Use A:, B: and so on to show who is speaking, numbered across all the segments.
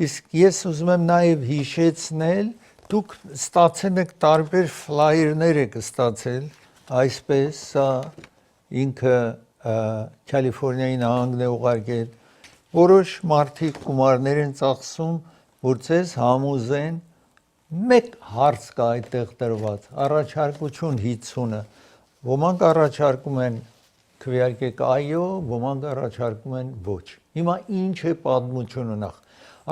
A: Իսկ ես ուզում եմ նաև հիշեցնել, դուք ստացել եք տարբեր ֆլայերներ եք ստացել, այսպես սա ինքը Կալիֆոռնիայի նահանգն է ուղարկել, որոշ մարդիկ գումարներ են ծախսում, որ ձեզ համոզեն, մեկ հարց կա այդտեղ տրված, առաջարկություն 50-ը, ոմանք առաջարկում են քվեարկեք այո, ոմանք առաջարկում են ոչ։ Հիմա ինչ է պատմությունը նախ։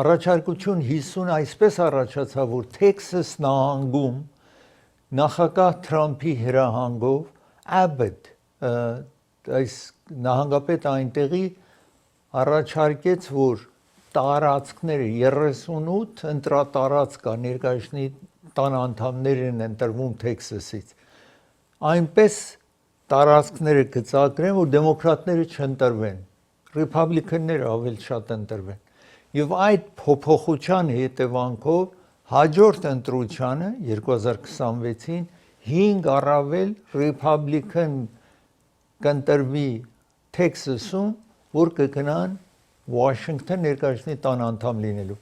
A: Առաջարկություն 50 այսպես առաջացավ, որ Թեքսաս նահանգում նախագահ Թրամփի հրահանգով Abbott, այս նահանգապետ այնտեղի առաջարկեց, որ տարածքները 38 ընտրատարածք կա, ներկայացնի տան անդամներ են ընտրվում Թեքսասից։ Այնպես տարածքները գծագրեն, որ դեմոկրատները չընտրվեն, ռիփաբլիկանները ավելի շատ ընտրվեն։ Եվ այդ փոփոխության հետևանքով հաջորդ ընտրությանը 2026-ին 5 առավել ռիփաբլիկան կընտրվի Թեքսասում, որ կգնան Վաշինգտոն ներկայացնի տան անդամ լինելու։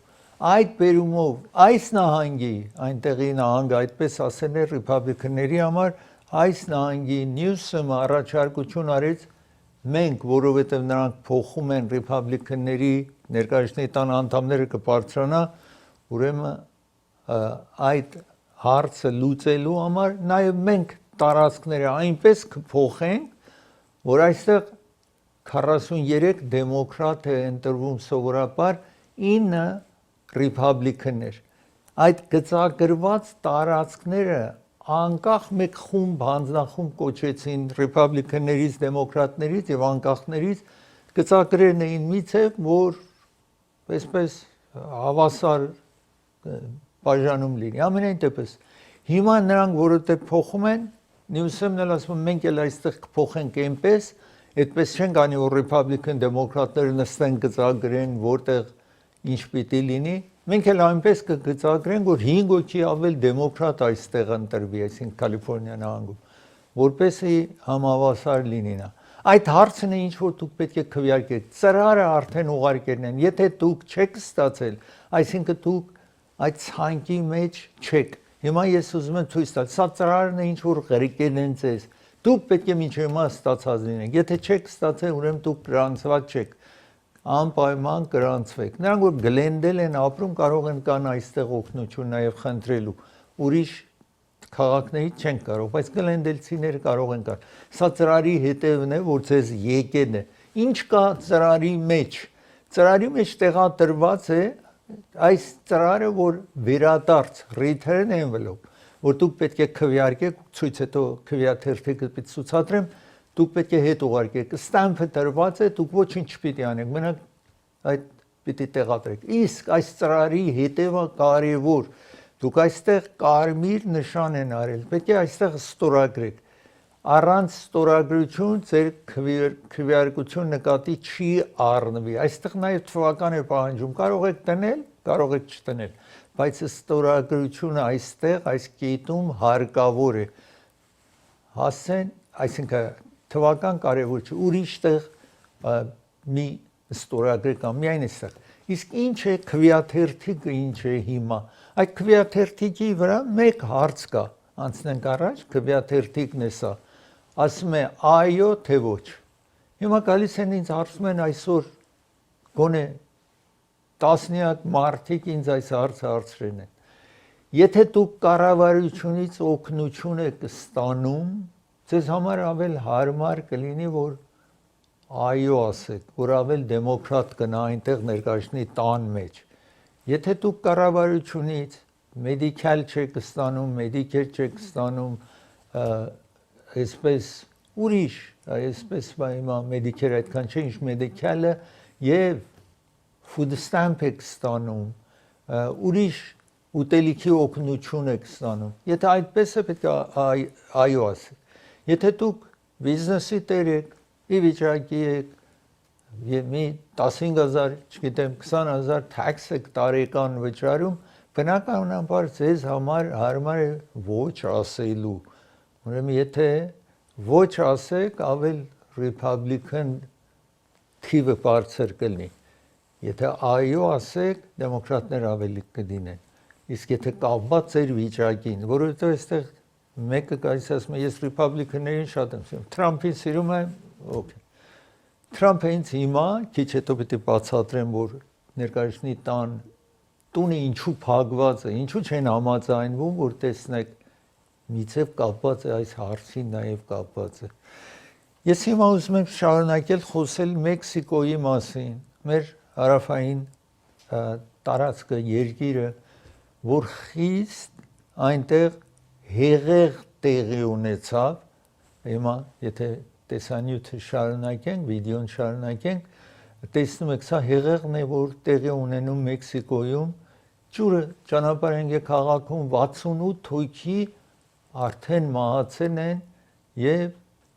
A: Այդ բերումով այս նահանգի, այնտեղի նահանգը այդպես ասել է ռիփաբլիկանների համար, այս նահանգի Նյուսոմը առաջարկություն արեց մենք, որովհետև նրանք փոխում են ռիփաբլիկանների ներկայացնի տան անդամները կբարձրանա, ուրեմն այդ հարցը լուծելու համար նաև մենք տարածքները այնպես կփոխենք, որ այստեղ 43 դեմոկրատ է ընտրվում սովորաբար 9 ռիփաբլիկաններ։ Այդ գծագրված տարածքները անկախ մեկ խումբ հանձնախումբ կոչեցին ռիփաբլիկաններից, դեմոկրատներից եւ անկախներից գծագրերն էին միցև, որ այսպես հավասար բաժանում լինի։ Ամենայն դեպս հիմա նրանք որովհետեւ փոխում են, Նյուսոմն էլ ասում մենք էլ այստեղ կփոխենք այնպես, այդպես չենք անի, որ ռիփաբլիկան դեմոկրատները նստեն գծագրեն, որտեղ ինչ պիտի լինի, մենք էլ այնպես կգծագրենք, որ 5 հոգի ավել դեմոկրատ այստեղ ընտրվի, այսինքն Կալիֆոռնիա նահանգում, որպեսզի համավասար լինի նա։ Այդ հարցն է ինչ որ դուք պետք է քվեարկեք, ծրարը արդեն ուղարկելն են, եթե դուք չեք ստացել, այսինքն դուք այդ ցանկի մեջ չեք։ Հիմա ես ուզում եմ ցույց տալ, սա ծրարն է ինչ որ ղրիկել են ձեզ։ Դուք պետք է մինչև հիմա ստացած լինեք։ Եթե չեք ստացել, ուրեմն դուք գրանցված չեք։ Անպայման գրանցվեք։ Նրանք որ գլենդել են ապրում, կարող են կան այստեղ օգնություն նաև խնդրելու։ Ուրիշ քաղաքներից չեն կարող, բայց գլենդելցիները կարող են կար։ Սա ծրարի հետևն է, որ ձեզ եկեն է։ Ինչ կա ծրարի մեջ։ Ծրարի մեջ տեղադրված է այս ծրարը, որ վերադարձ return envelope, որ դուք պետք է քվեարկեք, ցույց հետո քվեաթերթիկը պիտի ցուցադրեմ, դուք պետք է հետ ուղարկեք, ստամպը տրված է, դուք ոչինչ չպիտի անեք, մենակ այդ պիտի տեղադրեք։ Իսկ այս ծրարի հետևը կարևոր, դուք այստեղ կարմիր նշան են արել, պետք է այստեղ ստորագրեք։ Առանց ստորագրություն ձեր քվեարկություն նկատի չի առնվի։ Այստեղ նաև թվական է պահանջում, կարող եք տնել, կարող եք չտնել, բայց ստորագրությունը այստեղ այս կետում հարկավոր է։ Հասցեն, այսինքն թվական կարևոր չէ, ուրիշտեղ մի ստորագրեք կամ միայն այստեղ։ Իսկ ինչ է քվեաթերթիկը, ինչ է հիմա։ Այդ քվեաթերթիկի վրա մեկ հարց կա, անցնենք առաջ, քվեաթերթիկն է սա։ Ասում է այո թե ոչ։ Հիմա գալիս են ինձ հարցում են այսօր գոնե տասնյակ մարդիկ ինձ այս հարցը հարցրել են։ Եթե դուք կառավարությունից օգնություն եք ստանում, ձեզ համար ավել հարմար կլինի, որ այո ասեք, որ ավել դեմոկրատ կնա այնտեղ ներկայացնի տան մեջ։ Եթե դուք կառավարությունից մեդիկալ չեք ստանում, մեդիկեր չեք ստանում, այսպես ուրիշ, այսպես հիմա մեդիկեր այդքան չէ, ինչ մեդիկալը եւ food stamp եք ստանում, ուրիշ ուտելիքի օգնություն եք ստանում։ Եթե այդպես է պետք է այո ասեք։ Եթե դուք բիզնեսի տեր եք, ի վիճակի եք եւ մի 15000, չգիտեմ 20000 tax եք տարեկան վճարում, բնականաբար ձեզ համար հարմար է ոչ ասելու։ Ուրեմն եթե ոչ ասեք, ավել Republican թիվը բարձր կլինի։ Եթե այո ասեք, դեմոկրատներ ավելի կդինեն։ Իսկ եթե կապված էր վիճակին, որովհետև այստեղ մեկը գալիս ասում է, ես ռիպաբլիկաներին շատ եմ սիրում, Թրամփին սիրում եմ, օքեյ։ Թրամփը ինձ հիմա քիչ հետո պիտի բացատրեմ, որ ներկայացնի տունը ինչու փակված է, ինչու չեն համաձայնվում, որ տեսնեք միցև կապված է այս հարցին նաև կապված է։ Ես հիմա ուզում եմ շարունակել խոսել Մեքսիկոյի մասին, մեր հարավային տարածքը երկիրը, որ խիստ այնտեղ հեղեղ տեղի ունեցավ, հիմա եթե տեսանյութը շարունակենք, վիդեոն շարունակենք, տեսնում եք, սա հեղեղն է, որ տեղի ունենում Մեքսիկոյում, ջուրը ճանապարհային քաղաքում 68 հոգի արդեն մահացել են եւ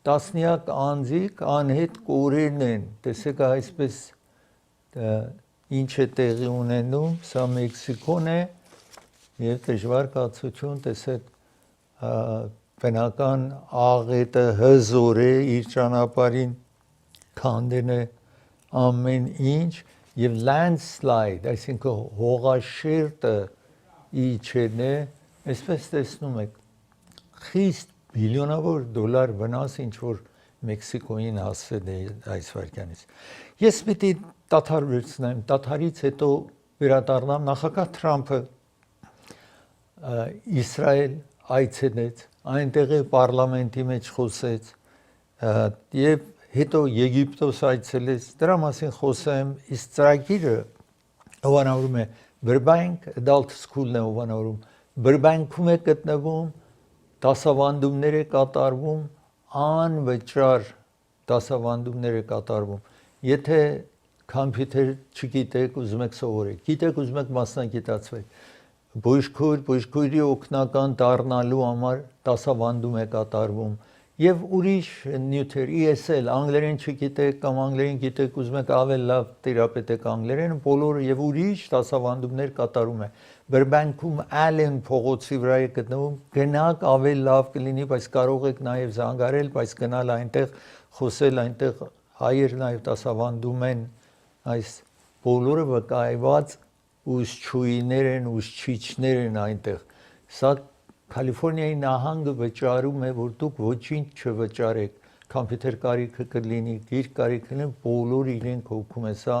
A: տասնյակ անձիկ անհետ կորերն են, տեսեք այսպես ինչ է տեղի ունենում, սա Մեքսիկոն է եւ դժվար կացություն, տեսեք բնական աղետը հզոր է իր ճանապարհին քանդեն է ամեն ինչ եւ landslide, այսինքն հողաշերտը իջեն է, այսպես տեսնում եք խիստ բիլիոնավոր դոլար վնաս ինչ որ Մեքսիկոյին հասել է այս վարքյանից։ Ես պիտի դադարեցնեմ, դադարից հետո վերադառնամ նախագահ Թրամփը Իսրայել այցելեց, այնտեղի պարլամենտի մեջ խոսեց եւ հետո Եգիպտոս այցելեց, դրա մասին խոսեմ, իսկ ծրագիրը հովանավորում է Burbank Adult School-ն է հովանավորում, Burbank-ում է գտնվում, դասավանդումներ է կատարվում, անվճար դասավանդումներ է կատարվում, եթե կոմպյուտեր չգիտեք, ուզում եք սովորեք, գիտեք, ուզում եք մասնագիտացվեք, բուժքույրի օգնական դառնալու համար դասավանդում է կատարվում եւ ուրիշ նյութեր ESL անգլերեն չգիտեք կամ անգլերեն գիտեք ուզում եք ավելի լավ թերապետեք անգլերեն բոլորը եւ ուրիշ դասավանդումներ կատարում է Burbank-ում Allen փողոցի վրա է գտնվում գնաք ավելի լավ կլինի բայց կարող եք նաեւ զանգարել բայց գնալ այնտեղ խոսել այնտեղ հայեր նաեւ դասավանդում են այս բոլորը վկայված ուսչույներ են, ուսչիչներ են այնտեղ։ Սա Կալիֆոռնիայի նահանգը վճարում է, որ դուք ոչինչ չվճարեք, կոմպյուտեր կարիքը կլինի, գիրք կարիքը կլինի, բոլորը իրենք հոգում է, սա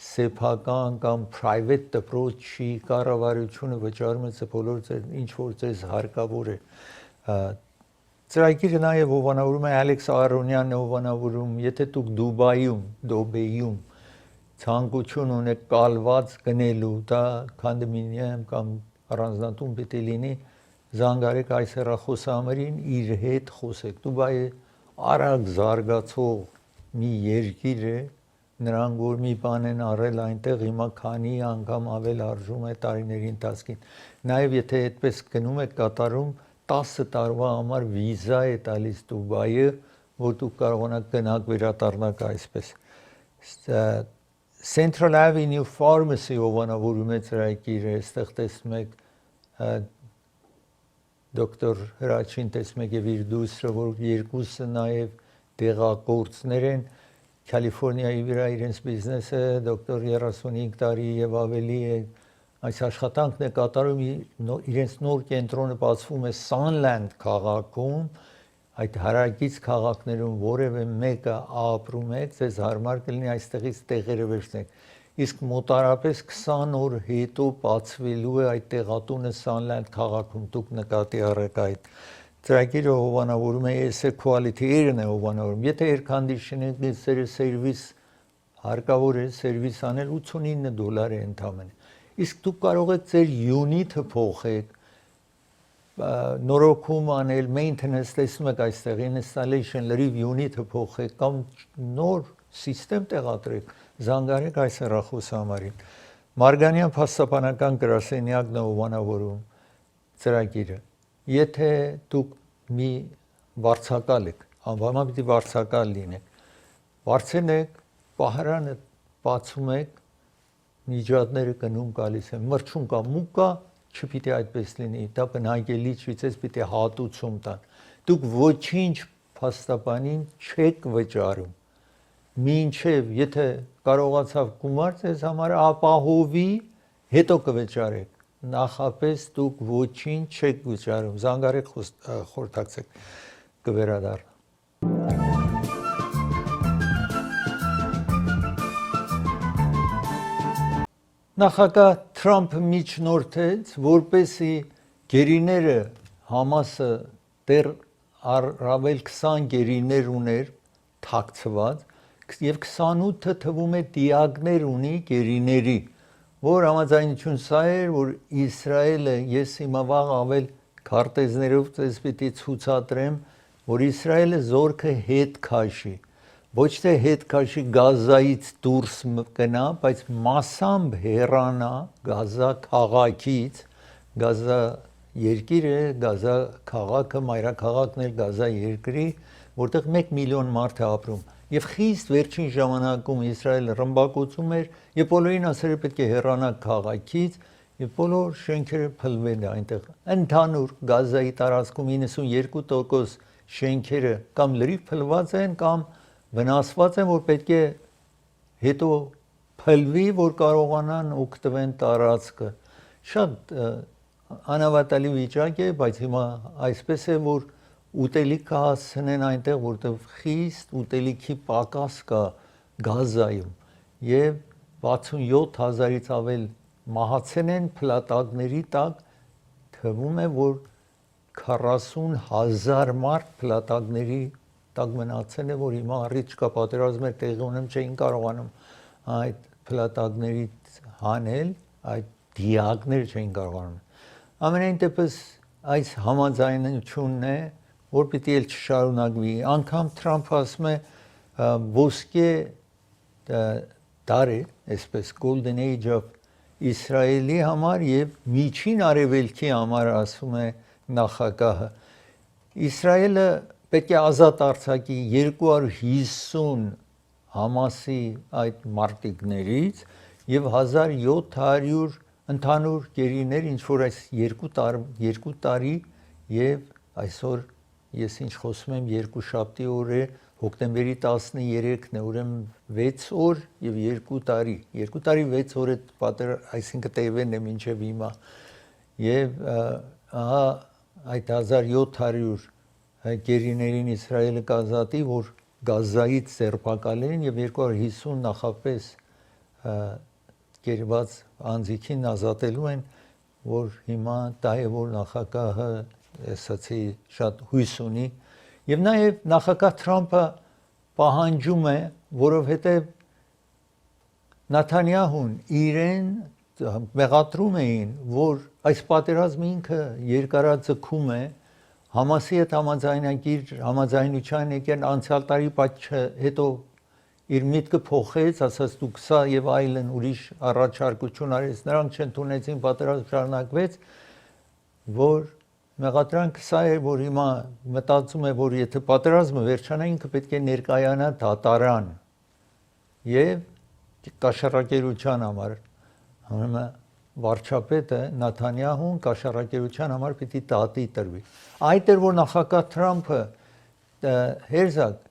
A: սեփական կամ private դպրոցի կառավարությունը վճարում է, բոլոր ինչ որ ձեզ հարկավոր է։ Ծրագիրը նաև հովանավորում է Ալեքս Արոնյանն հովանավորում, եթե դուք Դուբայում ցանկություն ունեք կալված գնելու, դա կոնդոմինիում կամ առանձնատուն պետք է լինի, զանգարեք այս հեռախոսահամարին, իր հետ խոսեք։ Դուբայը արագ զարգացող մի երկիր է, նրանք որ մի բան են արել այնտեղ հիմա քանի անգամ ավել արժում է տարիների ընթացքին։ Նաև եթե այդպես գնում եք կատարում 10 տարվա համար վիզա է տալիս Դուբայը, որ դուք կարողանաք գնաք վերադառնաք այսպես։ Central Avenue Pharmacy հովանավորում է ծրագիրը, այստեղ տեսնում եք դոկտոր Հրաչին տեսնում եք եւ իր դուստրը, որ երկուսը նաեւ դեղագործներ են Կալիֆոռնիայի վրա իրենց բիզնեսը, դոկտոր 35 տարի եւ ավելի է այս աշխատանքն է կատարում իրենց նոր կենտրոնը բացվում է Sunland քաղաքում այդ հարակից քաղաքներում որևէ մեկը ապրում եք, ձեզ հարմար կլինի այստեղից տեղերը վերցնեք։ Իսկ մոտարապես 20 օր հետո բացվելու է այդ տեղատունը Sunland քաղաքում, դուք նկատի առեք այդ։ Ծրագիրը հովանավորում է Air Quality Air-ն է հովանավորում։ Եթե air conditioning-ը սերվիս հարկավոր է սերվիս անել $89 է ընդամենը։ Իսկ դուք կարող եք ձեր unit-ը փոխեք նորոգում անել, maintenance տեսնում եք այստեղ installation լրիվ unit-ը փոխեք կամ նոր սիստեմ տեղադրեք, զանգարեք այս հեռախոսահամարին։ Մարգանյան փաստաբանական գրասենյակն է հովանավորում ծրագիրը։ Եթե դուք մի վարձակալ եք, անպայման պիտի վարձակալ լինեք, վարձենեք, պահարանը բացում եք, միջատները գնում գալիս են, մրջուն կա, մուկ կա, չպիտի այդպես լինի, դա բնագելի չի, ձեզ պիտի հատուցում տան։ Դուք ոչինչ փաստաբանին չեք վճարում։ մինչև եթե կարողացավ գումար ձեզ համար ապահովի, հետո կվճարեք, նախապես դուք ոչինչ չեք վճարում, զանգարեք խորհրդակցեք կվերադառնա։ Նախագահ Թրամփը միջնորդեց, որպեսի գերիները Համասը դեռ առավել 20 գերիներ ուներ թաքցված եւ 28-ը թվում է դիակներ ունի գերիների, որ համաձայնություն սա էր, որ Իսրայելը, ես հիմա վաղ ավել քարտեզներով ձեզ պիտի ցուցադրեմ, որ Իսրայելը զորքը հետ քաշի, ոչ թե հետ քաշի Գազայից դուրս գնա, բայց մասամբ հեռանա Գազա քաղաքից, Գազա երկիրը, Գազա քաղաքը, մայրաքաղաքն էլ Գազա երկրի, որտեղ 1 միլիոն մարդ է ապրում։ Եվ խիստ վերջին ժամանակում Իսրայելը ռմբակոծում էր, եւ բոլորին ասել էր պետք է հեռանալ քաղաքից, եւ բոլոր շենքերը փլվել այնտեղ։ Ընդհանուր Գազայի տարածքում 92% շենքերը կամ լրիվ փլված են, կամ վնասված են, որ պետք է հետո փլվի, որ կարողանան օգտվեն տարածքը։ Շատ անհավատալի վիճակ է, բայց հիմա այսպես է, որ ուտելիքը հասցնեն այնտեղ, որտեղ խիստ ուտելիքի պակաս կա Գազայում, եւ 67,000-ից ավել մահացել են փլատակների տակ, թվում է, որ 40,000 մարդ փլատակների տակ մնացել է, որ հիմա առիթ չկա, պատերազմներ տեղի ունեմ, չէին կարողանում այդ փլատակներից հանել, այդ դիակներ չէին կարողանում։ Ամենայն դեպս այս համաձայնությունն է, որ պիտի էլ չշարունակվի։ Անգամ Թրամփը ասում է ոսկե դար է, այսպես Golden Age of Իսրայելի համար եւ միջին արևելքի համար, ասում է նախագահը։ Իսրայելը պետք է ազատ արձակի 250 Համասի այդ մարտիկներից եւ 1700 ընդհանուր գերիներ, ինչ որ այս երկու տարի եւ այսօր ես ինչ խոսում եմ երկուշաբթի օր է, հոկտեմբերի 13-ն է, ուրեմն 6 օր եւ 2 տարի 6 օր է այսինքն տևեն է մինչեւ հիմա եւ ահա այդ 1700 գերիներին Իսրայելը կազատի, որ Գազայից ձերբակալեն եւ 250 նախապես գերված անձիկին ազատելու են, որ հիմա դա է, որ նախագահը ասացի շատ հույս ունի եւ նաեւ նախագահ Թրամփը պահանջում է, որովհետեւ Նաթանյահուն իրեն մեղադրում էին, որ այս պատերազմը ինքը երկարաձգում է, Համասի հետ համաձայնության եկան անցյալ տարի, բայց հետո իր միտքը փոխեց, ասաց դուք սա եւ այլն ուրիշ առաջարկություն արեց, նրանք չընդունեցին, պատերազմ շարունակվեց, որ մեղադրանքը սա էր, որ հիմա մտածում է, որ եթե պատերազմը վերջանա, ինքը պետք է ներկայանա դատարան եւ կաշառակերության համար, ուրեմն վարչապետը Նաթանյահուն կաշառակերության համար պիտի դատի տրվի։ Այդ էր, որ նախագահ Թրամփը Հերզոգ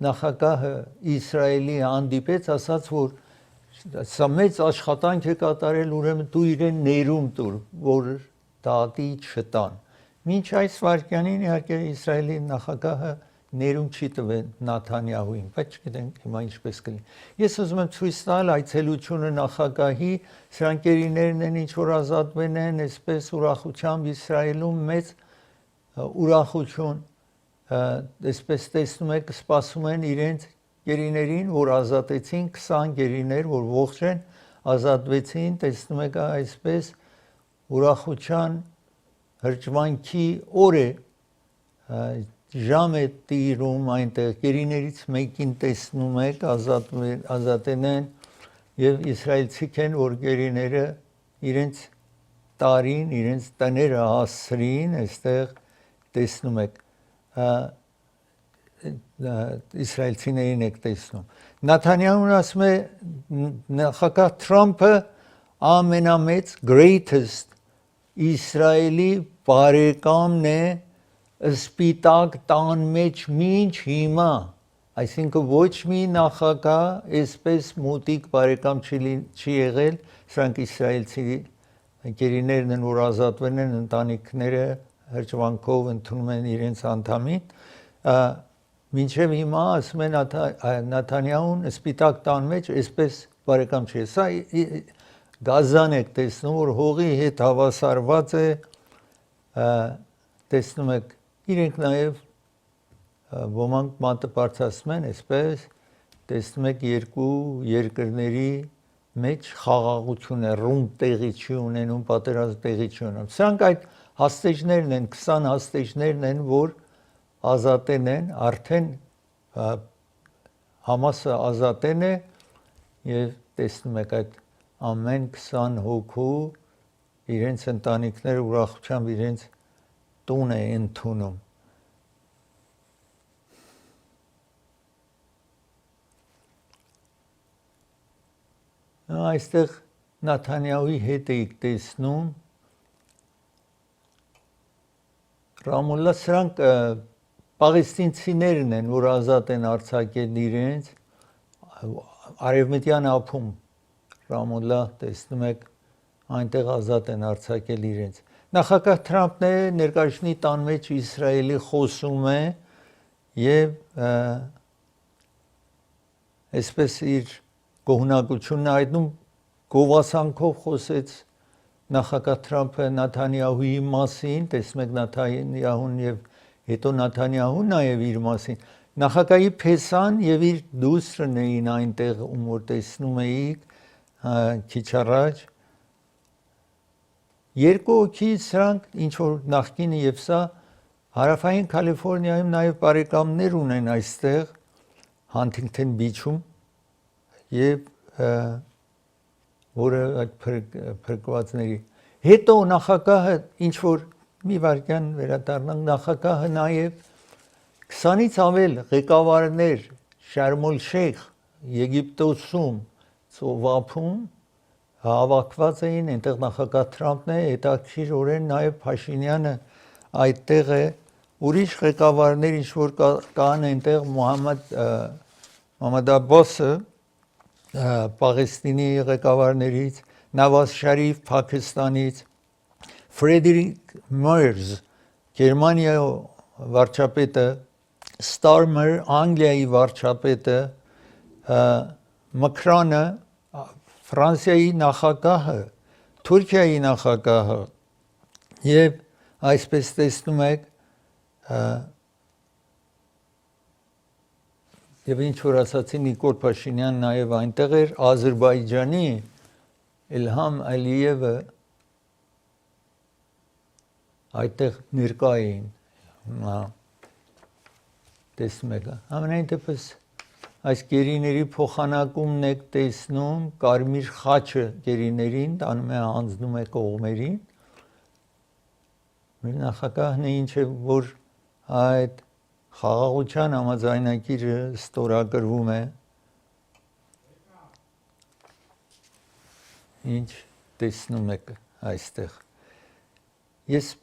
A: նախագահը Իսրայելի հանդիպեց, ասաց, որ սա մեծ աշխատանք է կատարել, ուրեմն դու իրեն ներում տուր, որ դատի չտան։ Մինչ այս վայրկյանին իհարկե Իսրայելի նախագահը ներում չի տվել Նաթանյահուին, բայց չգիտենք հիմա ինչպես կլինի։ Ես ուզում եմ ցույց տալ այցելությունը նախագահի, սրանք գերիներն են, ինչ որ ազատվել են, այսպես ուրախությամբ Իսրայելում մեծ ուրախություն, այսպես տեսնում եք, սպասում են իրենց գերիներին, որ ազատեցին 20 գերիներ, որ ողջ են, ազատվեցին, տեսնում եք այսպես ուրախության հրճվանքի օր է, ժամ է տիրում այնտեղ, գերիներից մեկին տեսնում եք, ազատել են եւ իսրայելցիք են, որ գերիները իրենց տարին, իրենց տները հասրին, այստեղ տեսնում եք, իսրայելցիներին եք տեսնում։ Նաթանյահուն ասում է, նախագահ Թրամփը ամենամեծ greatest Իսրայելի բարեկամն է սպիտակ տան մեջ մինչ հիմա, Այսինքն ոչ մի նախագահ այսպես մոտիկ բարեկամ չի եղել, սրանք իսրայելցի գերիներն են, որ ազատվել են, ընտանիքները հրճվանքով ընդունում են իրենց անդամին, մինչև հիմա ասում են Նաթանյահուն սպիտակ տան մեջ այսպես բարեկամ չի։ Սա գազան եք տեսնում, որ հողի հետ հավասարված է, տեսնում եք, իրենք նաև ոմանք մատը բարձրացնում են, այսպես տեսնում եք երկու երկրների մեջ խաղաղություն է, ռում տեղի չի ունենում, պատերազմ տեղի չի ունենում։ Սրանք այդ հաստեջներն են, 20 հաստեջներն են, որ ազատեն են, արդեն Համասը ազատեն է եւ տեսնում եք այդ ամեն 20 հոգու իրենց ընտանիքները ուրախությամբ իրենց տուն է ընդունում։ Այստեղ Նաթանյահուի հետ էիք տեսնում Ռամոլլա, սրանք պաղեստինցիներն են, որ ազատ են արձակել իրենց արևմտյան ափում Ռամոլլա, տեսնում եք, այնտեղ ազատ են արձակել իրենց։ Նախագահ Թրամփն է ներկայացնի տան մեջ Իսրայելի խոսում է եւ այսպես իր գոհունակությունն հայտնում, գովասանքով խոսեց նախագահ Թրամփը Նաթանյահուի մասին, տեսնում եք Նաթանյահուն եւ հետո Նաթանյահուն նաև իր մասին, նախագահի փեսան եւ իր դուստրն էին այնտեղ, ում որ տեսնում էիք քիչ առաջ, երկու հոգի սրանք ինչ որ նախկինը եւ սա հարավային Կալիֆոռնիայում նաև բարեկամներ ունեն այստեղ Հանթինգթոն Բիչում եւ որը այդ փրկվածների հետո նախագահը ինչ որ մի վարքյան վերադառնանք, նախագահը նաև 20-ից ավել ղեկավարներ Շարմ Շեյխ Եգիպտոսում ծովափում հավաքված էին, այնտեղ նախագահ Թրամփն է, հետաքրքիրորեն նաև Փաշինյանը այդտեղ է, ուրիշ ղեկավարներ ինչ որ կան այնտեղ Մոհամմադ Աբբասը Պաղեստինի ղեկավարներից, Նավազ Շարիֆ Փակիստանից, Ֆրեդերիկ Մերզ Գերմանիայի վարչապետը, Ստարմեր Անգլիայի վարչապետը, Մակրոնը Ֆրանսիայի նախագահը, Թուրքիայի նախագահը եւ այսպես տեսնում եք եւ ինչ որ ասացի Նիկոլ Փաշինյան նաեւ այնտեղ էր, Ադրբեջանի Իլհամ Ալիևը այդտեղ ներկա էին, տեսնում եք, ամենայն դեպս այս գերիների փոխանակումն եք տեսնում, կարմիր խաչը գերիներին տանում է, հանձնում է կողմերին, մեր նախագահն է ինչ է, որ այդ խաղաղության համաձայնագիրը ստորագրվում է, ինչ տեսնում եք այստեղ։ Ես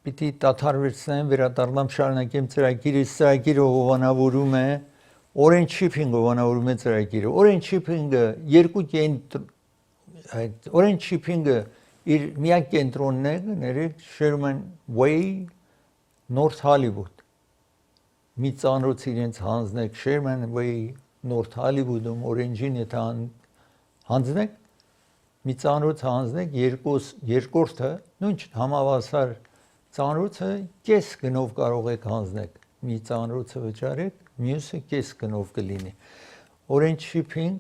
A: պիտի դադարեցնեմ, վերադառնամ, շարունակեմ ծրագիրը, ծրագիրը հովանավորում է, Orange Shipping-ը հովանավորում է ծրագիրը, Orange Shipping-ը երկու Orange Shipping-ը իր միակ կենտրոնն է, ներեք Sherman Way, North Hollywood, մի ծանոց իրենց հանձնեք Sherman Way, North Hollywood-ում Orange-ին եթե հանձնեք, մի ծանոց հանձնեք, երկրորդը, նույն համավասար ծանոթը կես գնով կարող եք հանձնեք, մի ծանոթը վճարեք, մյուսը կես գնով կլինի։ Orange Shipping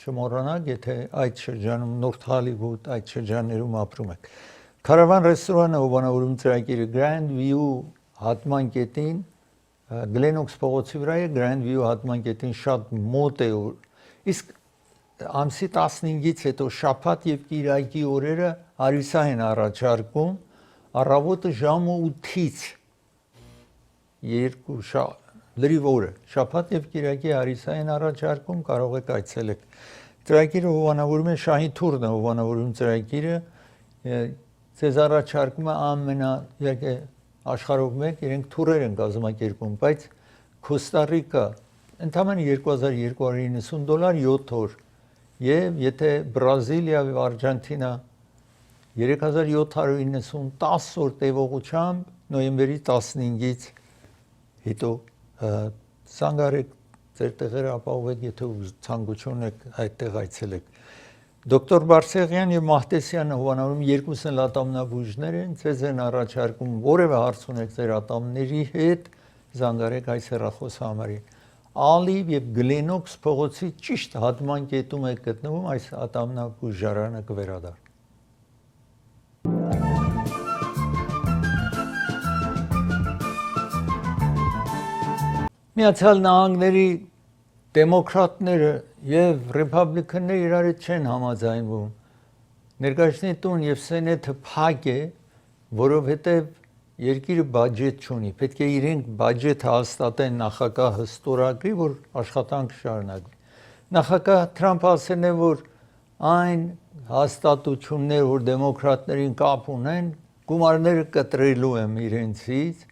A: չմոռանաք, եթե այդ շրջանում North Hollywood այդ շրջաններում ապրում եք։ Քարավան ռեստորանը հովանավորում ծրագիրը Grand View հատման կետին, Glen-Oaks փողոցի վրա է, Grand View հատման կետին շատ մոտ է, իսկ ամսի 15-ից հետո շաբաթ եւ կիրակի օրերը արիսա են առաջարկում, առավոտը ժամը 8-ից լրիվ օրը, շաբաթ եւ կիրակի արիսա են առաջարկում, կարող եք այցելեք։ Ծրագիրը հովանավորում է Շահի թուրն է հովանավորում ծրագիրը, ձեզ առաջարկում է իհարկե աշխարհով մեկ իրենք թուրեր են կազմակերպում, բայց Կոստա Ռիկա, ընդամենը $2290 7 օր եւ եթե Բրազիլիա եւ Արգենտինա 3790 10 օր տևողությամբ նոյեմբերի 15-ից հետո ցանկարեք ձեր տեղերը ապահովեք, եթե ցանկություն եք այդտեղ այցելեք։ Դոկտոր Բարսեղյան եւ Մահտեսյանը հովանավորում երկուսն էլ ատամնաբույժներ են, ձեզ են առաջարկում որևէ հարց ունեք ձեր ատամների հետ, զանգարեք այս հեռախոս համարին։ Ալիվ եւ Գլենոքս փողոցի ճիշտ հատման կետում է գտնվում այս ատամնաբույժարանը կվերադառնա։ Միացյալ Նահանգների դեմոկրատները եւ ռեփաբլիկանները իրար հետ չեն համաձայնվում։ Ներկայացնի տուն եւ սենեթը փակ է, որովհետեւ երկիրը բյուջետ չունի։ Պետք է իրենք բյուջետ հաստատեն նախագահը ստորագրի, որ աշխատանք շարունակվի։ Նախագահ Թրամփը ասել է, որ այն հաստատությունները, որ դեմոկրատներին կապ ունեն, գումարները կտրելու են իրենցից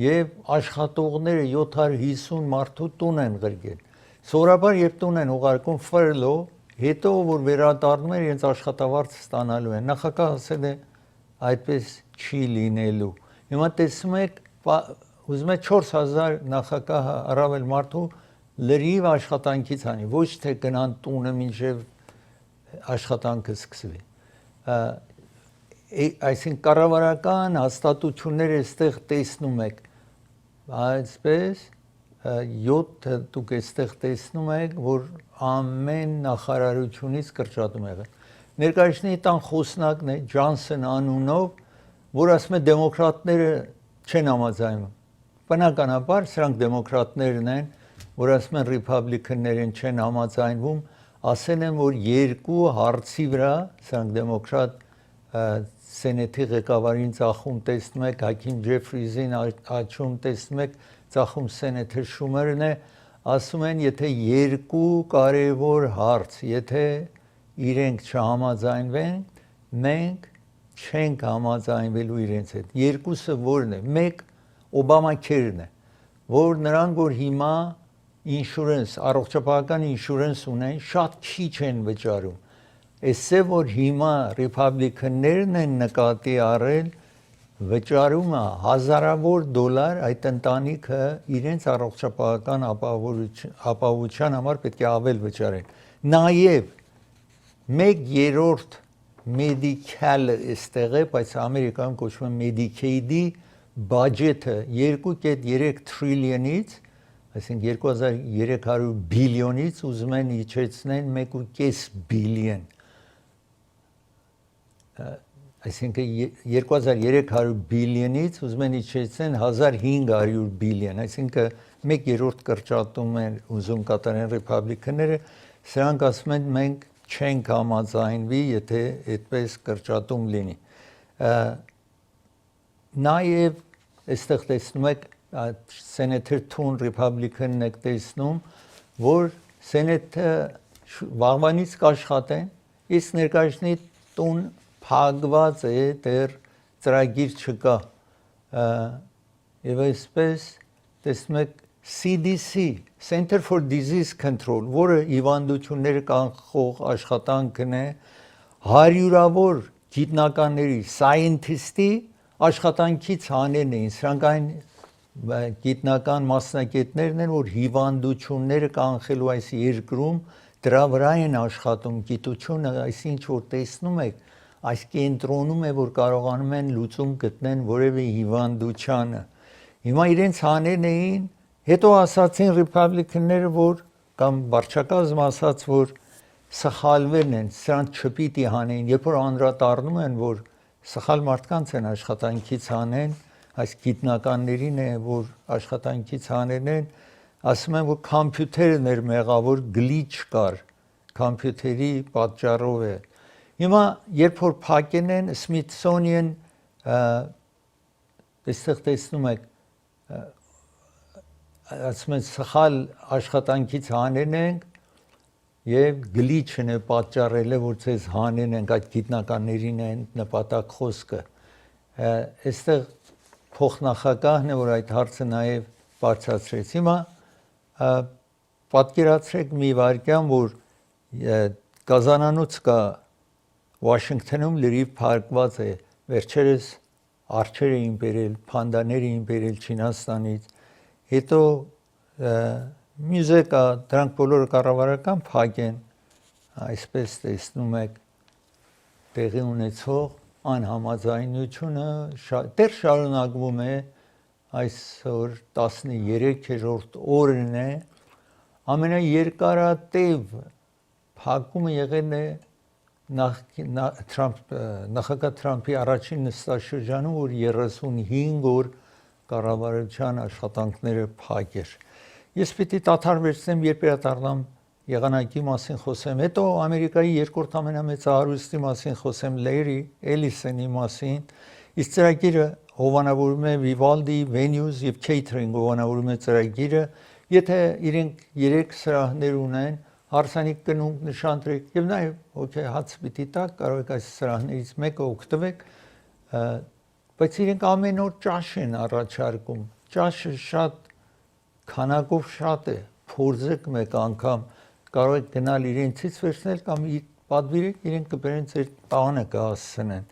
A: եւ աշխատողները 750 մարդու տուն են ղրկել։ Սովորաբար երբ տուն են ուղարկում ֆրլո, հետո որ վերադառնում են իրենց աշխատավարձ ստանալու են։ Նախագահը ասել է այդպես չի լինելու։ Հիմա տեսնում եք, ուզում է 4000 նախագահը առավել մարդու լրիվ աշխատանքից անի, ոչ թե գնան տունը մինչև աշխատանքը սկսվի։ Այսինքն կառավարական հաստատությունները այստեղ տեսնում եք, այսպես 7 դուք այստեղ տեսնում եք, որ ամեն նախարարությունից կրճատում եղել։ Ներկայացնի տան խոսնակն է Ջոնսոն անունով, որ ասում է դեմոկրատները չեն համաձայնում։ Բնականաբար սրանք դեմոկրատներն են, որ ասում են ռեփաբլիկաններն չեն համաձայնվում, ասել են, որ երկու հարցի վրա սրանք դեմոկրատ սենեթի ղեկավարին ծախում տեսնում եք, Հաքիմ Ջեֆրիզին աչում տեսնում եք, ծախում սենեթը Շումերն է, ասում են, եթե երկու կարևոր հարց, եթե իրենք չհամաձայնվեն, մենք չենք համաձայնվելու իրենց հետ։ Երկուսը որն է։ Մեկ Օբամաքերն է, որ նրանք որ հիմա ինշուրենս, առողջապահական ինշուրենս ունեն, շատ քիչ են վճարում։ Այսե որ հիմա ռեփաբլիկաններն են նկատի առել վճարումը հազարավոր դոլար այդ ընտանիքը իրենց առողջապահական ապահովության համար պետք է ավել վճարեն։ Նաև 1/3 մեդիկալը այստեղ է, բայց Ամերիկայում կոչվում է Medicaid-ի բյուջետը 2.3 տրիլիոնից, այսինքն 2300 բիլիոնից ուզում են իջեցնեն 1.5 բիլիոն։ Այսինքն 2300 բիլիոնից ուզում են իջեցնեն 1500 բիլիոն, այսինքն 1/3 կրճատում են ուզում կատարեն ռեփաբլիկանները, սրանք ասում են մենք չենք համաձայնվի, եթե այդպես կրճատում լինի։ Նաև այստեղ տեսնում եք սենեթեր թուն ռեփաբլիկանն եք տեսնում, որ սենեթը վաղվանից կաշխատեն, իսկ ներկայացնի տուն փակված է, դեռ ծրագիր չկա։ Եվ այսպես տեսնում եք CDC, Center for Disease Control, որը հիվանդությունները կանխող աշխատանքն է, հարյուրավոր գիտնականների, scientist-ի աշխատանքից հանեն էին, սրանք այն գիտնական մասնագետներն են, որ հիվանդությունները կանխելու այս երկրում դրա վրա են աշխատում, գիտությունը, այսինչ որ տեսնում եք, այս կենտրոնում է, որ կարողանում են լուծում գտնեն որևէ հիվանդությանը։ Հիմա իրենց հանեն էին, հետո ասացին ռեփաբլիկանները, որ կամ վարչակազմը ասաց, որ սխալվել են, սրանք չպիտի հանեն, երբ որ անդրադառնում են, որ սխալ մարդկանց են աշխատանքից հանեն, այս գիտնականներին է, որ աշխատանքից հանեն են, ասում են, որ համբյուտերն էր մեղավոր, գլիչ կար, համբյուտերի պատճառով է։ Հիմա երբ որ փակեն են Smithsonian, այստեղ տեսնում եք, ասում են սխալ աշխատանքից հանեն ենք եւ գլիչն է պատճառել է, որ ցեզ հանեն ենք, այդ գիտնականներին են նպատակ խոսքը։ Այստեղ փոխնախագահն է, որ այդ հարցը նաեւ բարձրացրեց։ Հիմա պատկերացրեք մի վարքյան, որ Կազանանուց կա Վաշինգտոնում լրիվ փակված է, վերջերս արջեր էին բերել, փանդաներ էին բերել Չինաստանից, հետո մյուզեկա դրանք բոլորը կառավարական փակ են, այսպես տեսնում եք տեղի ունեցող անհամաձայնությունը դեռ շարունակվում է, այսօր 13-րդ օրն է, ամենաերկարատև փակումը եղել է նախագահ Թրամփի առաջին նստաշրջանում, որ 35 օր կառավարության աշխատանքները փակ էր։ Ես պիտի դադար վերցնեմ, երբ վերադառնամ եղանակի մասին խոսեմ, հետո Ամերիկայի երկրորդ ամենամեծ հարուստի մասին խոսեմ, Լերի Էլիսոնի մասին, իսկ ծրագիրը հովանավորում է Vivaldi, Venues եւ Catering հովանավորում է ծրագիրը, եթե իրենք 3 սրահներ ունեն, հարսանիք կնունք նշանտրեք եւ նաեւ օքեյ հաց պիտի տակ, կարող եք այս սրահներից մեկը օգտվեք, բայց իրենք ամեն օր ճաշ են առաջարկում, ճաշը շատ քանակով շատ է, փորձեք մեկ անգամ, կարող եք գնալ իրենցից վերցնել կամ պատվիրեք, իրենք կբերեն ձեր տանը կհասցնեն։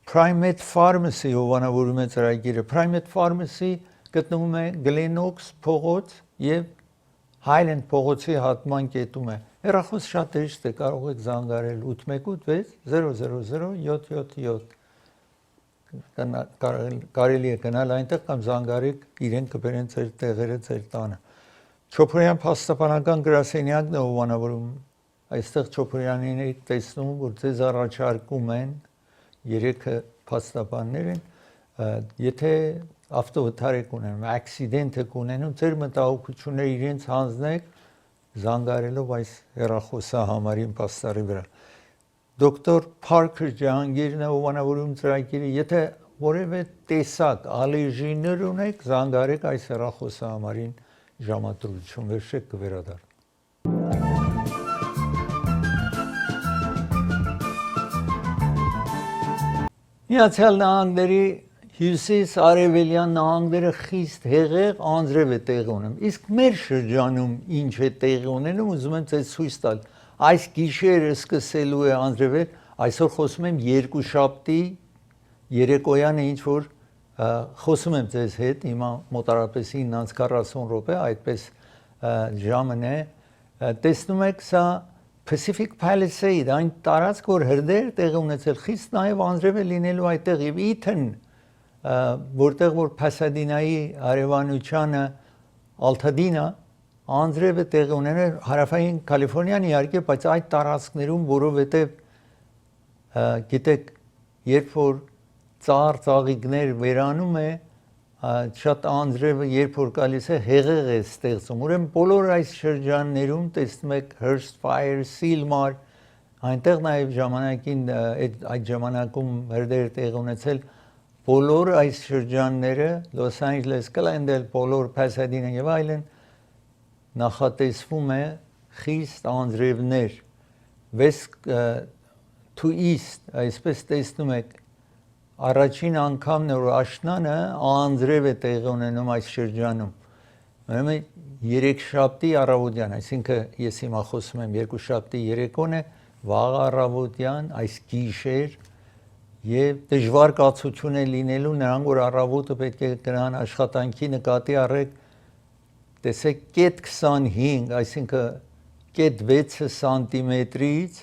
A: Primate Pharmacy հովանավորում է ծրագիրը, Primate Pharmacy գտնվում է Glen-Oaks փողոց եւ Highland փողոցի հատման կետում է։ Հեռախոս շատ հեշտ է, կարող եք զանգարել 818 6000777 կարելի է գնալ այնտեղ կամ զանգարեք, իրենք կբերեն ձեր տեղերը ձեր տանը։ Չոփորյան փաստաբանական գրասենյակն է հովանավորում, այստեղ Չոփորյանին եք տեսնում, որ ձեզ առաջարկում են 3 փաստաբաններ են, եթե ավտովթար եք ունենում, ակսիդենտ եք ունենում, ձեր մտահոգությունները իրենց հանձնեք զանգարելով այս հեռախոսահամարին պաստառի վրա։ Դոկտոր Parker Ջահանգիրն է հովանավորում ծրագիրը, եթե որևէ տեսակ ալերժիներ ունեք, զանգարեք այս հեռախոսահամարին ժամադրություն վերջեք կվերադառնա։ Միացյալ Նահանգների հյուսիս արևելյան նահանգները խիստ հեղեղ անձրև է տեղի ունենում։ Իսկ մեր շրջանում ինչ է տեղի ունենում, ուզում եմ ձեզ ցույց տալ։ Այս գիշերը սկսելու է անձրևել, այսօր խոսում եմ երկուշաբթի երեկոյանը ինչ որ խոսում եմ ձեզ հետ, հիմա մոտարապես 9:40 րոպե, այդպես ժամն է։ Տեսնում եք, սա Pacific Palisade, այն տարածք, որ հրդեհ տեղի ունեցել, խիստ նաև անձրև է լինելու այդտեղ եւ Eaton, որտեղ որ Pasadena-ի արևանությանը Altadena անձրև է տեղի ունենել հարավային Կալիֆոռնիան իհարկե, բայց այդ տարածքներում, որովհետեւ գիտեք, երբ որ ծաղիկներ վերանում է, շատ անձրևը երբ որ գալիս է հեղեղ է ստեղծում, ուրեմն բոլոր այս շրջաններում տեսնում եք Hearst Fire, Sylmar, այնտեղ նաև ժամանակին այդ ժամանակում հրդեհ տեղի ունեցել բոլոր այս շրջանները Los Angeles, Glendale, բոլոր Pasadena եւ այլն նախատեսվում է խիստ անձրևներ West to East, այսպես տեսնում եք առաջին անգամն է որ աշնանը անձրև է տեղի ունենում այս շրջանում։ Ուրեմն երեքշաբթի առավոտյան, այսինքն ես հիմա խոսում եմ երկուշաբթի երեկոն է, վաղ առավոտյան, այս գիշեր եւ դժվար կացություն է լինելու նրանք որ առավոտը պետք է գնան աշխատանքի նկատի առեք, տեսեք կետ 25, այսինքն կետ 6 սանտիմետրից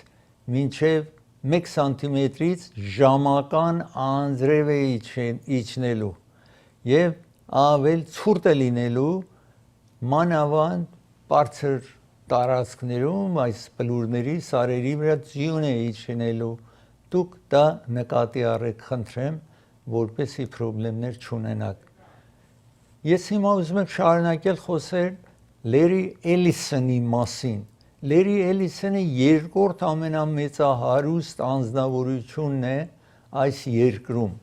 A: մինչեւ 1 սանտիմետրից ժամական անձրև է իջնելու եւ ավել ցուրտ է լինելու մանավանդ բարձր տարածքներում այս բլուրների սարերի վրա ձյուն է իջնելու դուք դա նկատի առեք խնդրեմ որպեսզի խնդիրներ չունենաք ես հիմա ուզում եմ շարունակել խոսել Լերի Էլիսոնի մասին Լերի Էլիսոնը երկրորդ ամենամեծահարուստ անձնավորությունն է այս երկրում։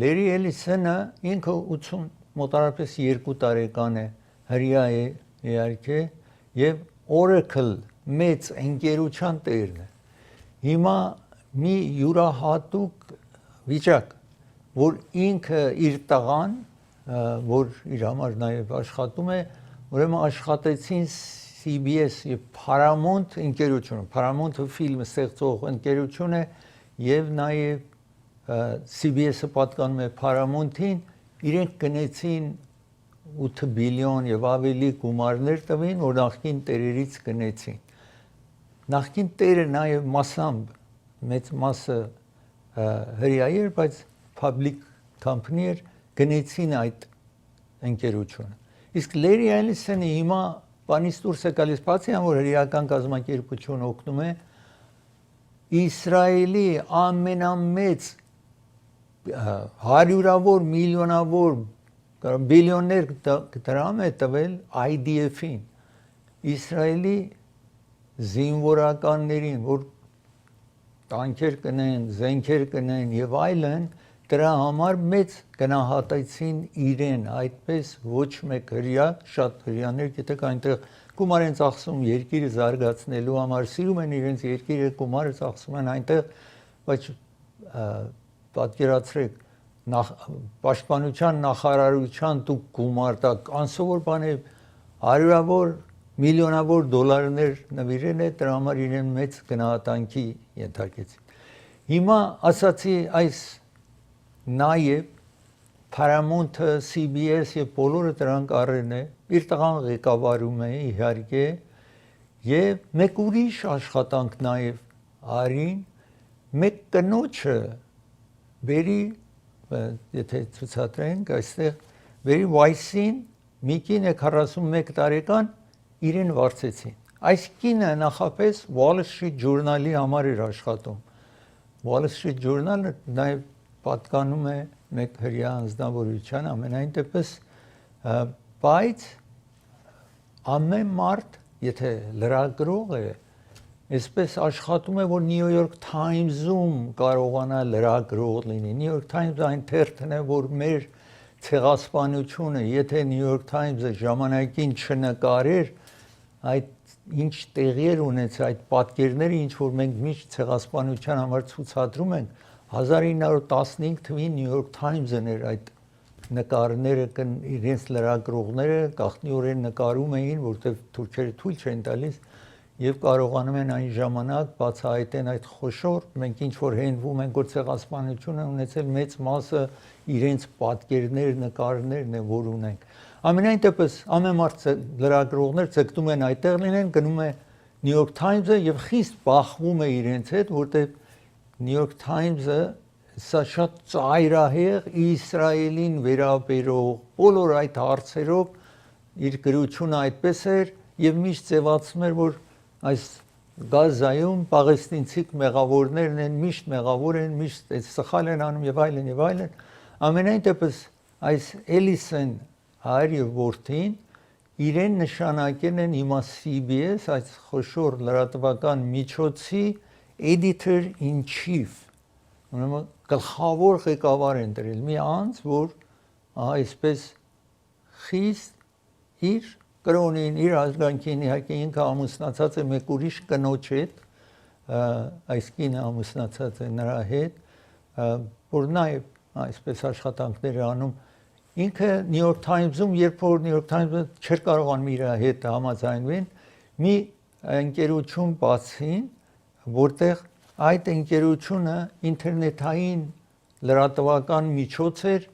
A: Լերի Էլիսոնը ինքը 80 մոտարապես 2 տարեկան է, հրյա է իհարկե եւ Oracle մեծ ընկերության տերն է։ Հիմա մի յուրահատուկ վիճակ, որ ինքը իր տղան, որ իր համար նաեւ աշխատում է, ուրեմն աշխատեցին CBS եւ Paramount ընկերությունը, Paramount-ը ֆիլմ ստեղծող ընկերություն է եւ նաեւ CBS-ը պատկանում է Paramount-ին, իրենք գնեցին 8 բիլիոն եւ ավելի գումարներ տվին, որ նախկին տերերից գնեցին։ Նախկին տերը նաեւ մասամբ մեծ մասը հրեա էր, բայց public company էր, գնեցին այդ ընկերությունը։ Իսկ Larry Ellison-ը հիմա բանից դուրս է գալիս, բացի այն, որ հրեական կազմակերպություն օգնում է Իսրայելի ամենամեծ հարյուրավոր, միլիոնավոր, բիլիոններ դրամ է տվել IDF-ին, Իսրայելի զինվորականներին, որ տանկեր կնեն, զենքեր կնեն եւ այլն, դրա համար մեծ գնահատեցին իրեն, այդպես ոչ մեկ հրեա, շատ հրեաներ գիտեք այնտեղ գումար են ծախսում երկիրը զարգացնելու համար, սիրում են իրենց երկիրը, գումարը ծախսում են այնտեղ, բայց պատկերացրեք պաշտպանության նախարարության դուք գումար տակ, անսովոր բան է, հարյուրավոր միլիոնավոր դոլարներ նվիրել է, դրա համար իրեն մեծ գնահատանքի ենթարկեցին։ Հիմա ասացի այս նաև Paramount-ը, CBS եւ բոլորը դրանք առեն է, իր տղան ղեկավարում է իհարկե, եւ մեկ ուրիշ աշխատանք նաև արին, մեկ կնոջը բերի, եթե ցուցադրենք այստեղ, բերի Vice-ին մի կին է 41 տարեկան իրեն վարձեցին։ Այս կինը նախապես Wall Street Journal-ի համար էր աշխատում։ Wall Street Journal-ը նաև պատկանում է մեկ հրեա անձնավորության, ամենայն դեպս, բայց ամեն մարդ, եթե լրագրող է, այսպես աշխատում է, որ New York Times-ում կարողանա լրագրող լինի։ New York Times-ը այն թերթն է, որ մեր ցեղասպանությունը, եթե New York Times-ը ժամանակին չնկարեր, այդ ինչ տեղի էր ունեցել, այդ պատկերները, ինչ որ մենք միշտ ցեղասպանության համար ցուցադրում ենք, 1915 թվականին New York Times-ն էր այդ նկարները, իրենց լրագրողները գաղտնիորեն նկարում էին, որտեղ թուրքերը թույլ չեն տալիս եւ կարողանում են այն ժամանակ բացահայտեն այդ խոշոր, մենք ինչ որ հենվում ենք, որ ցեղասպանությունը ունեցել մեծ մասը իրենց պատկերներ, նկարներն է, որ ունենք։ Ամենայն դեպս ամեն մարդ լրագրողներ ցկտում են այդտեղ լինեն, գնում է New York Times-ը եւ խիստ բախվում է իրենց հետ, որտեղ New York Times-ը սա շատ ծայրահեղ Իսրայելին վերաբերող բոլոր այդ հարցերով իր գրությունը այդպես էր եւ միշտ ձևացում էր, որ այս Գազայում պաղեստինցիք մեղավորներն են, միշտ մեղավոր են, միշտ սխալ են անում եւ այլն եւ այլն։ Ամենայն դեպս այս Ellison հայր եւ որդին իրեն նշանակել են հիմա CBS, այս խոշոր լրատվական միջոցի editor in chief, ուրեմն գլխավոր ղեկավար են դրել մի անձ, որ այսպես խիստ իր կրոնին, իր ազգանքին, իհարկե ինքը ամուսնացած է մեկ ուրիշ կնոջ հետ, այս կինը ամուսնացած է նրա հետ, որ նաև այսպես աշխատանքներ է անում, ինքը New York Times-ում, երբ որ New York Times-ը չէր կարողանում իր հետ համաձայնվեն, մի ընկերություն բացին, որտեղ այդ ընկերությունը ինտերնետային լրատվական միջոց էր,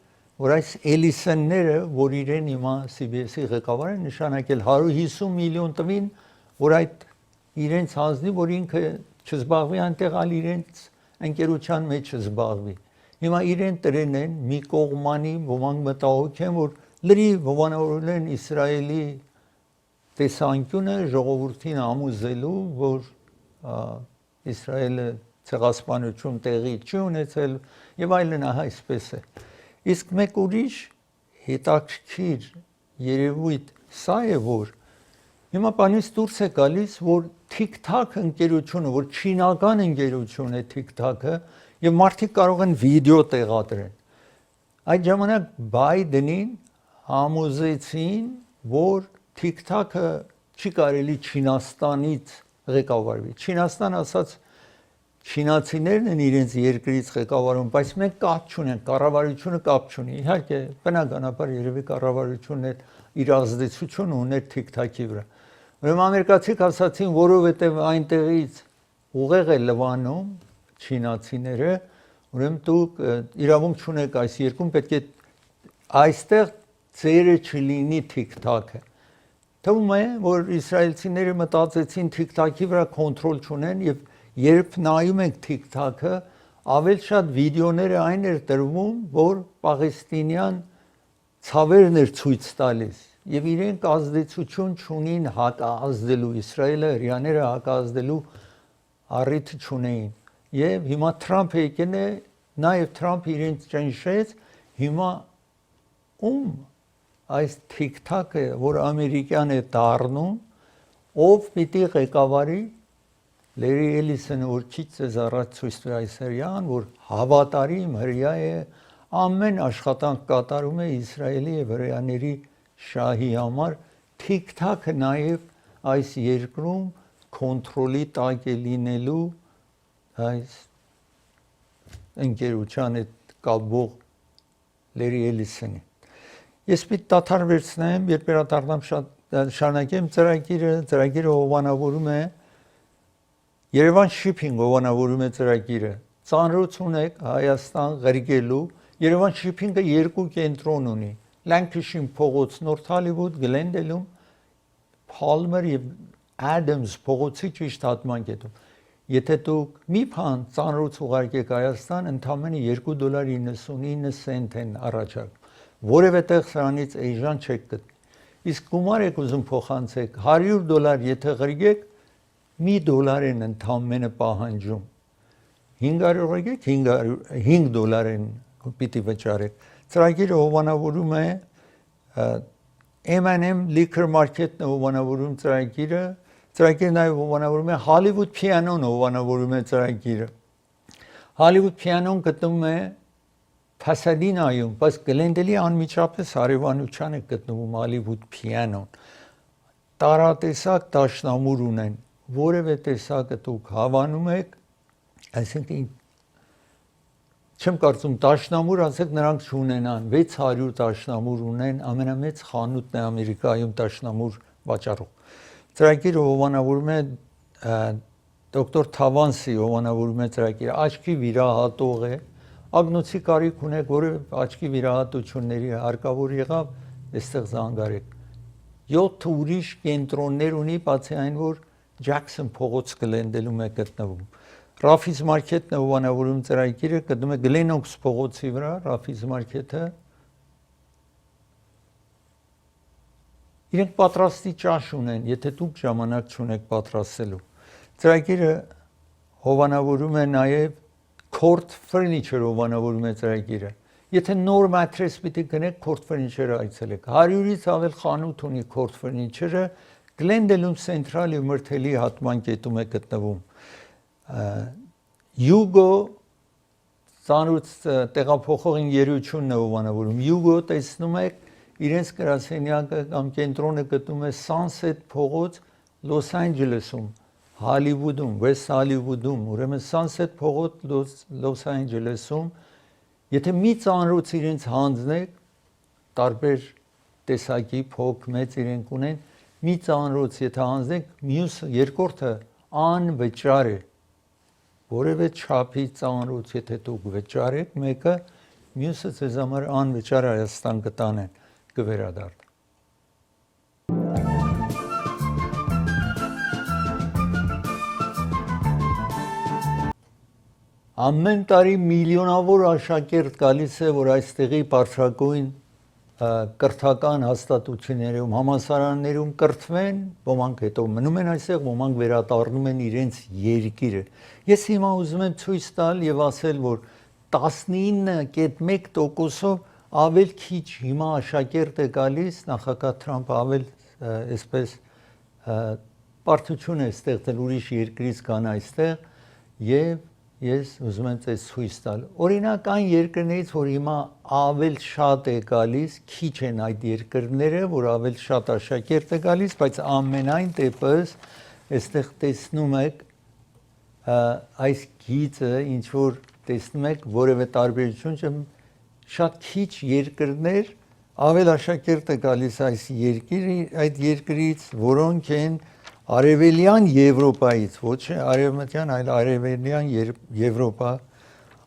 A: որ այս Ellison-ները, որ իրեն հիմա CBS-ի ղեկավար են նշանակել 150 միլիոն տվին, որ այդ իրենց հանձնի, որ ինքը չզբաղվի այնտեղ, այլ իրենց ընկերության մեջ չզբաղվի։ Հիմա իրեն տրեն են մի կողմանի, ոմանք մտահոգ են, որ լրիվ հովանավորել են Իսրայելի տեսանկյունը ժողովրդին ամուսելու, որ Իսրայելը ցեղասպանություն տեղի չի ունեցել եւ այլն, այսպես է։ Իսկ մեկ ուրիշ հետաքրքիր երևույթ սա է, որ հիմա բանից դուրս է գալիս, որ TikTok ընկերությունը, որ չինական ընկերություն է TikTok-ը, եւ մարդիկ կարող են վիդեո տեղադրեն։ Այդ ժամանակ Բայդենին համոզեցին, որ TikTok-ը չի կարելի Չինաստանից ղեկավարվի։ Չինաստան ասաց չինացիներն են իրենց երկրից ղեկավարում, բայց մենք կապ չունենք, կառավարությունը կապ չունի։ Իհարկե, բնականաբար երևի կառավարությունն էլ իր ազդեցությունը ուներ TikTok-ի վրա։ Ուրեմն ամերիկացիք ասացին, որովհետև այնտեղից ուղեղ է լվանում չինացիները, ուրեմն դուք իրավունք չունեք այս երկրում, պետք է այստեղ ծերը չլինի TikTok-ը։ Թվում է, որ իսրայելցիները մտածեցին TikTok-ի վրա կոնտրոլ չունեն եւ երբ նայում ենք TikTok-ը, ավելի շատ վիդեոները այն էր տրվում, որ պաղեստինյան ցավերն էր ցույց տալիս եւ իրենք ազդեցություն չունին հակազդելու Իսրայելը հрьяաները հակազդելու առիթ չունեին եւ հիմա Թրամփը եկել է նաեւ Թրամփը իրենց ճնշեց հիմա ում այս TikTok-ը որ ամերիկյան է դառնում ով պիտի ղեկավարի Լերի Էլիսոնը որ քիչ զառաց ցույց տվի այսերյան որ հավատարիմ հрья է ամեն աշխատանք կատարում է Իսրայելի եւ հрьяաների շահի համար TikTok-ը նաեւ այս երկրում կոնտրոլի տակ է լինելու այս ընկերության հետ կապող Լերի Էլիսոնի ես պիտի դադար վերցնեմ երբ վերադառնամ շարունակեմ ծրագիրը հովանավորում է Երևան Shipping հովանավորում է ծրագիրը ծանրոց ունեք Հայաստան ղրկելու Երևան Shipping-ը երկու կենտրոն ունի Lancashire փողոց North Hollywood Glendale-ում Palmer եւ Adams փողոցի ճիշտ հատմանկետում Եթե դուք մի բան ծանրոց ուղարկեք Հայաստան ընդամենը $2.99 են առաջարկում որևէ տեղ սրանից էժան չեք գտնի իսկ գումար եք ուզում փոխանցեք $100 եթե ղրկեք $1 են ընդամենը պահանջում 500 եկեք $5 են պիտի վճարեք ծրագիրը հովանավորում է M&M Liquor Market-ն հովանավորում ծրագիրը նաև հովանավորում է Hollywood Piano-ն հովանավորում է ծրագիրը Hollywood Piano-ն գտնվում է Pasadena-ում բայց Glendale-ի անմիջապես հարևանության է գտնվում Hollywood Piano-ն տարատեսակ դաշնամուր ունեն որևէ տեսակը դուք հավանում եք այսինքն չեմ կարծում դաշնամուր ասեք նրանք չունենան 600 դաշնամուր ունեն ամենամեծ խանութն է Ամերիկայում դաշնամուր վաճառող ծրագիրը հովանավորում է դոկտոր Թավանսի հովանավորում է ծրագիրը աչքի վիրահատող է ագնոցի կարիք ունեք որևէ աչքի վիրահատությունների հարկավոր եղավ այստեղ զանգարեք 7 ուրիշ կենտրոններ ունի բացի այն որ Jackson փողոց Glendale-ում է գտնվում Raffi's Market-ն հովանավորում ծրագիրը գտնվում է Glen Oaks փողոցի վրա Raffi's Market-ը իրենք պատրաստի ճաշ ունեն եթե դուք ժամանակ չունեք պատրաստելու ծրագիրը հովանավորում է նաև Court Furniture հովանավորում է ծրագիրը եթե նոր մատրես պիտի գնեք Court Furniture-ը այցելեք 100-ից ավել խանութ ունի Court Furniture-ը Glendale-ում Central-ի մրթելի հատմանկետում է գտնվում Hugo ծանոթ տեղափոխողին երությունն է հովանավորում Hugo տեսնում եք իրենց գրասենյակը կամ կենտրոնը գտնվում է Sunset փողոց Los Angeles-ում Hollywood-ում West Hollywood-ում ուրեմն Sunset փողոց Los Angeles-ում եթե մի ծանոթ իրենց հանձնեք տարբեր տեսակի փոք մեծ իրենք ունեն մի ծանոթ եթե հանձնեք մյուս երկրորդը անվճար է որևէ չափի ծանոթ եթե դուք վճարեք մեկը մյուսը ձեզ համար անվճար Հայաստան կտանեն կվերադառնա ամեն տարի միլիոնավոր աշակերտ գալիս է որ այստեղի բարձրագույն կրթական հաստատություններում համալսարաններում կրթվեն ոմանք հետո մնում են այստեղ ոմանք վերադառնում են իրենց երկիրը ես հիմա ուզում եմ ցույց տալ եւ ասել որ 19.1%-ով ավել քիչ հիմա աշակերտ է գալիս նախագահ Թրամփը ավել այսպես պարտություն է ստեղծել ուրիշ երկրից կան այստեղ եւ ես ուզում եմ ցույց տալ օրինակ այն երկրներից որ հիմա ավել շատ է գալիս քիչ են այդ երկրները որ ավել շատ աշակերտ է գալիս բայց ամենայն դեպս այստեղ տեսնում եք այս գիծը ինչ որ տեսնում եք որևէ տարբերություն չեմ շատ քիչ երկրներ ավել աշակերտ է գալիս այս երկրից որոնք են Արևելյան Եվրոպայից, ոչ արևմտյան, այլ արևելյան Եվրոպա,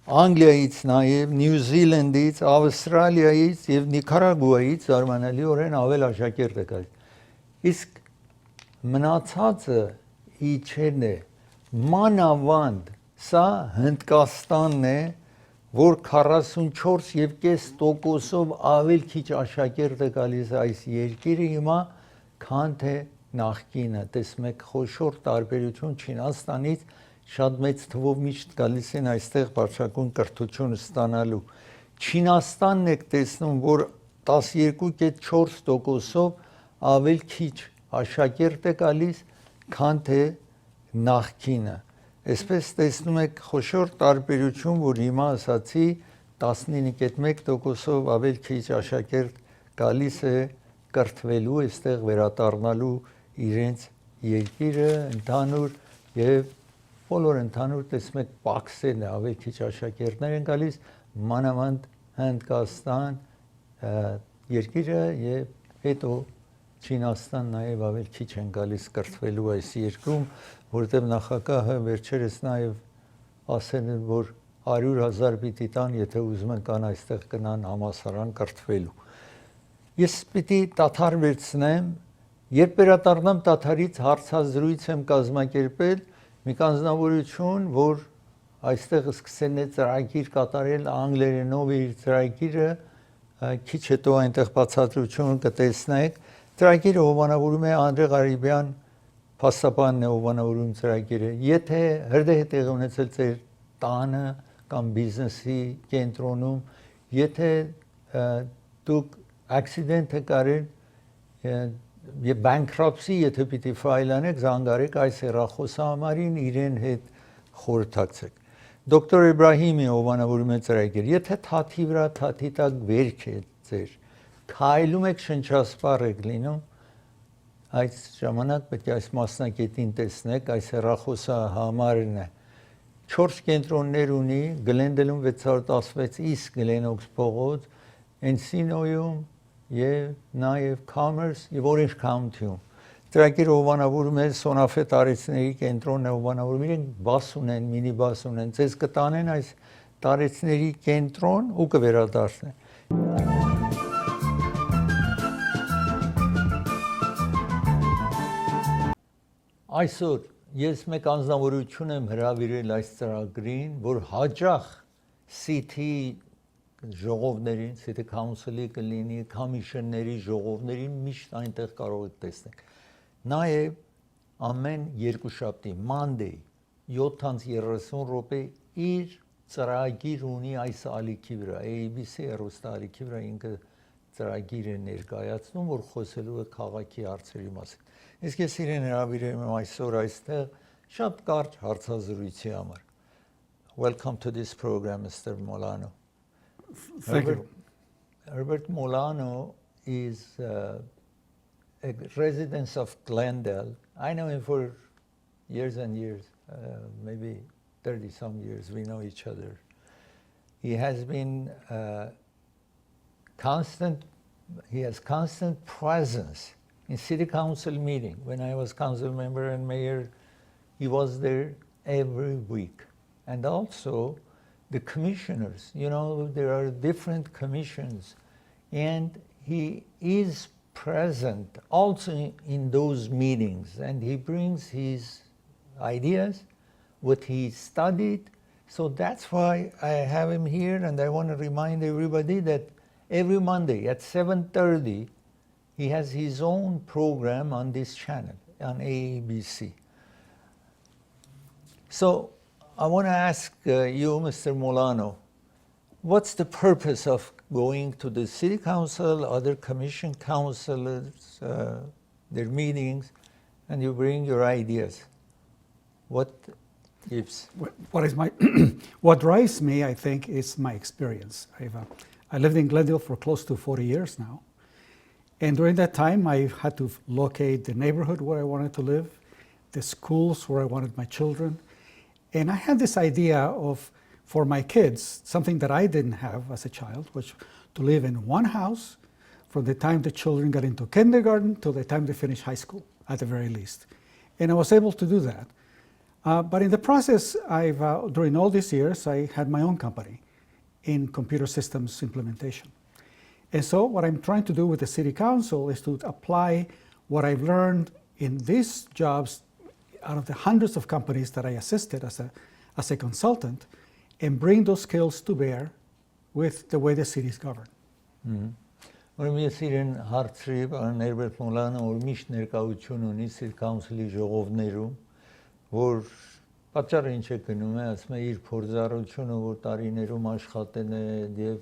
A: Անգլիայից նաև, Նյու Զիլանդից, Ավստրալիայից եւ Նիկարագուայից զարմանալիորեն ավել աշակերտ է գալիս։ Իսկ մնացածը իջերն է, մանավանդ սա Հնդկաստանն է, որ 44.5%-ով ավել քիչ աշակերտ է գալիս այս երկիրը հիմա, քան թե նախկինը։ Տեսնում եք խոշոր տարբերություն Չինաստանից շատ մեծ թվով միշտ գալիս են այստեղ բարձրագույն կրթություն ստանալու։ Չինաստանն եք տեսնում, որ 12.4%-ով ավել քիչ աշակերտ է գալիս, քան թե նախկինը։ Այսպես տեսնում եք խոշոր տարբերություն, որ հիմա ասացի 19.1%-ով ավել քիչ աշակերտ գալիս է կրթվելու, այստեղ վերադառնալու իրենց երկիրը ընդհանուր եւ բոլոր ընդհանուր տեսնում եք պակսերն է, ավել քիչ աշակերտներ են գալիս, մանավանդ Հնդկաստան երկիրը եւ հետո Չինաստան նաեւ ավել քիչ են գալիս կրթվելու այս երկրում, որտեղ նախագահը վերջերս նաեւ ասել է, որ 100,000 պիտի տան, եթե ուզում են կան այստեղ գնան համալսարան կրթվելու։ Ես պիտի դադար վերցնեմ, երբ վերադառնամ դադարից հարցազրույց եմ կազմակերպել մի կանձնավորություն, որ այստեղ սկսել է ծրագիր կատարել անգլերենով իր ծրագիրը, քիչ հետո այնտեղ բացատրություն կտեսնեք, ծրագիրը հովանավորում է Անդրե Ղարիբյան փաստաբանն է հովանավորում ծրագիրը, եթե հրդեհ է տեղի ունեցել ձեր տանը կամ բիզնեսի կենտրոնում, եթե դուք accident եք արել եւ bankruptcy եթե պիտի ֆայլանեք, զանգարեք այս հեռախոսահամարին, իրեն հետ խորհրդակցեք։ Դոկտոր Իբրահիմի հովանավորում է ծրագիր, եթե թաթի վրա թաթի տակ վերք է ձեր, քայլում եք շնչասպառ եք լինում, այս ժամանակ պետք է այս մասնակետին տեսնեք, այս հեռախոսահամարն է 4 կենտրոններ ունի, Գլենդելում 616 East Glen Oaks փողոց, Encinoյում եւ նաեւ Commerce եւ Orange County-ում։ Ծրագիրը հովանավորում է Սոնաֆե տարեցների կենտրոնն է հովանավորում, իրենք բաս ունեն, մինիբաս ունեն, ձեզ կտանեն այս տարեցների կենտրոն ու կվերադառնեն։ Այսօր ես մեկ անձնավորություն եմ հրավիրել այս ծրագրին, որ հաճախ City ժողովներին, City Council-ի կլինի, Commission-ների ժողովներին միշտ այնտեղ կարող եք տեսնել։ Նաև ամեն երկուշաբթի, Monday, 7:30 րոպե իր ծրագիր ունի այս ալիքի վրա, ABC հեռուստաալիքի վրա ինքը ծրագիր է ներկայացնում, որ խոսելու է քաղաքի հարցերի մասին։ Իսկ ես իրեն հրավիրել եմ այսօր այստեղ շատ կարճ հարցազրույցի համար։ Welcome to this program, Mr. Molano.
B: Thank you.
A: Herbert Molano is a resident of Glendale. I know him for years and years, maybe 30 some years we know each other. He has been he has constant presence in city council meeting. When I was council member and mayor, he was there every week. And also the commissioners, you know, there are different commissions, and he is present also in those meetings, and he brings his ideas, what he studied. So that's why I have him here, and I want to remind everybody that every Monday at 7:30, he has his own program on this channel, on AABC. So I want to ask you, Mr. Molano, what's the purpose of going to the city council, other commission councilors, their meetings, and you bring your ideas? What gives?
B: What is my what drives me, I think, is my experience. I lived in Glendale for close to 40 years now. And during that time, I had to locate the neighborhood where I wanted to live, the schools where I wanted my children. And I had this idea of, for my kids, something that I didn't have as a child, which to live in one house from the time the children got into kindergarten till the time they finish high school, at the very least. And I was able to do that. But in the process, during all these years, I had my own company in computer systems implementation. And so what I'm trying to do with the City Council is to apply what I've learned in these jobs out of the hundreds of companies that I assisted as a consultant and bring those skills to bear with the way the city is governed.
A: Ուրեմն ես իրեն հարցրի պարոն Հերբերտ Մոլանը, որ միշտ ներկայություն ունի City Council-ի ժողովներում, որ պատճառը ինչ է գնում է, ասում է իր փորձառությունը, որ տարիներում աշխատել է եւ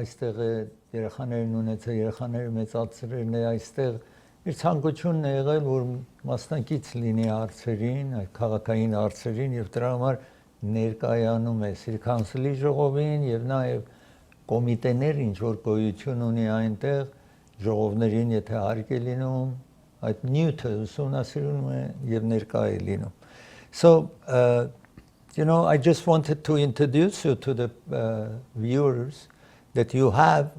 A: այստեղ է երեխաներն ունեցել, երեխաները մեծացրել է այստեղ, իր ցանկությունն է եղել, որ մասնակից լինի հարցերին, այդ քաղաքային հարցերին եւ դրա համար ներկայանում է City Council-ի ժողովին եւ նաեւ կոմիտեներ ինչ որ գոյություն ունի այնտեղ ժողովներին եթե հարկ է լինում այդ նյութը ուսումնասիրում է եւ ներկա է լինում. So you know, I just wanted to introduce you to the viewers that you have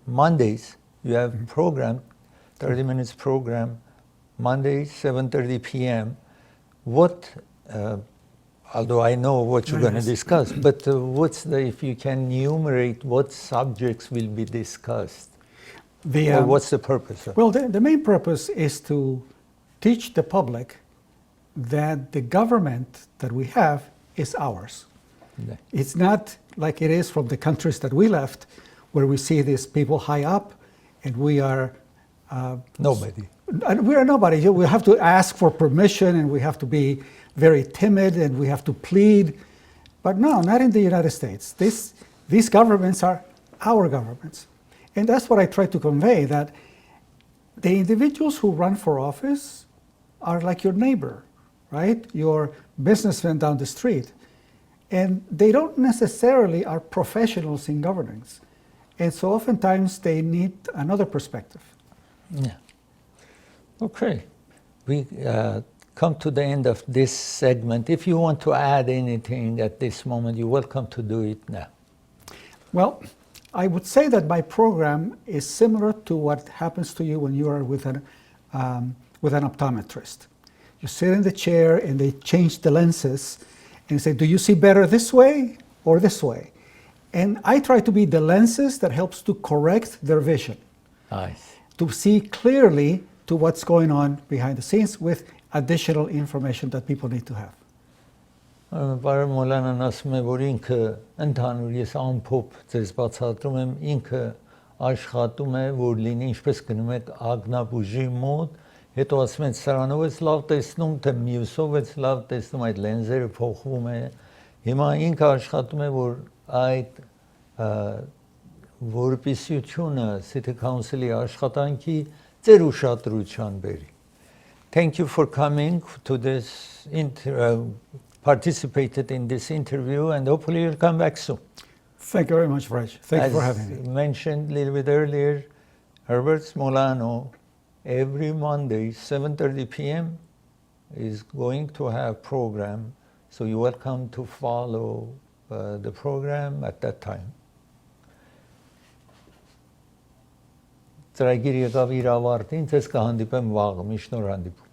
A: Mondays, you have program 30 minutes program Mondays 7:30 p.m. What although I know what you're going to discuss, but if you can enumerate what subjects will be discussed, or what's the purpose?
B: Well, the main purpose is to teach the public that the government that we have is ours. Yeah. It's not like it is from the countries that we left, where we see these people high up, and we are
A: nobody.
B: And we are nobody. We have to ask for permission, and we have to be very timid, and we have to plead. But no, not in the United States. These governments are our governments. And that's what I try to convey, that the individuals who run for office are like your neighbor, right? Your businessman down the street. And they don't necessarily are professionals in governance. And so oftentimes they need another perspective.
A: Yeah. Okay. We come to the end of this segment. If you want to add anything at this moment, you're welcome to do it now.
B: Well, I would say that my program is similar to what happens to you when you are with an optometrist. You sit in the chair and they change the lenses and say, do you see better this way or this way? And I try to be the lenses that helps to correct their vision.
A: Nice.
B: To see clearly to what's going on behind the scenes with additional information that people need to have.
A: Պարոն Մոլանան ասում է, որ ինքը ընդհանուր ես ամփոփ ձեզ բացատրում եմ, ինքը աշխատում է, որ լինի ինչպես գնում եք ագնաբուժի մոտ, հետո ասում են սրանով ես լավ տեսնում, թե մյուսով ես լավ տեսնում, այդ լենզերը փոխվում է։ Հիմա ինքը աշխատում է, որ այդ որպիսությունը City Council-ի աշխատանքի ձեր ուշադրության բերի։ Thank you for coming to this participated in this interview, and hopefully you'll come back soon.
B: Thank you very much, Raj. Thank you for having me.
A: As mentioned a little bit earlier, Herbert Molano, every Monday, 7:30 p.m. is going to have program, so you're welcome to follow the program at that time. Ծրագիրը եկավ իր ավարտին, ցես կհանդիպեմ վաղը, մի շնորհանդիպում։